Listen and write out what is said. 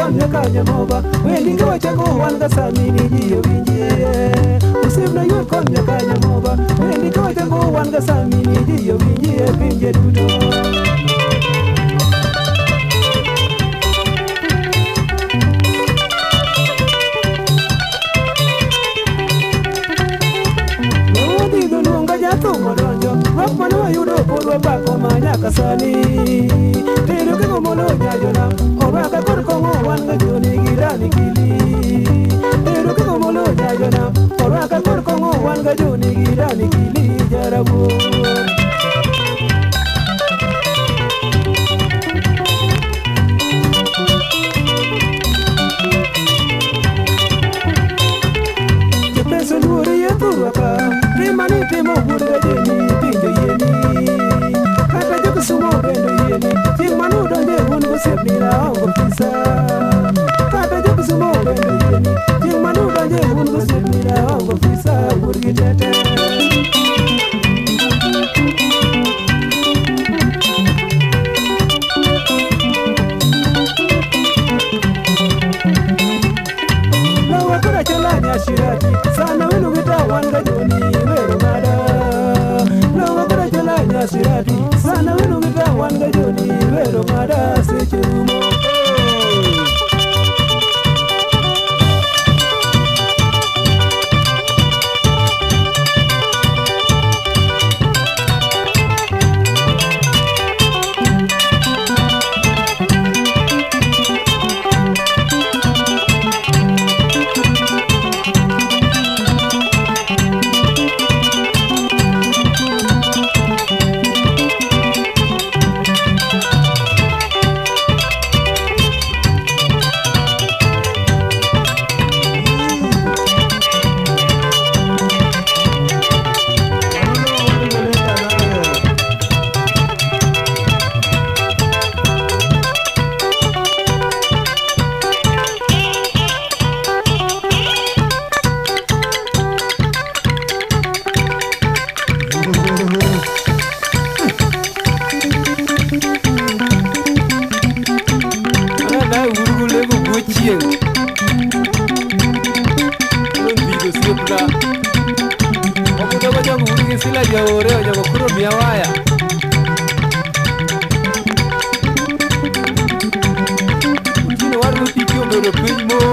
kon ne kanya moba wendi ke wacha ko wan ga samini ji winji usib na yur kon ne kanya moba wendi ke wacha ko wan ga samini ji winji pinje duto Mano ayudo polo bako manyaka sani Tero ke gomolo nyajona Obaka kor kongo wanga joni girani kili Tero ke gomolo nyajona Obaka kor kongo wanga joni girani kili Jarabu Jepeso nuri yetu waka Rimani temo burga jeni sumo bendo yeni ting manu donde hun go sepni la ongo pisa kata jab sumo bendo yeni ting manu donde hun go sepni la ongo pisa burgi tete lawa kura chala nya shirati sana wenu gita wanga joni wero mada lawa kura chala nya shirati sana wenu gita wanga joni wero mada sechumo sila jaore o jago kuro miawaya Kino waru tikyo mero pinmo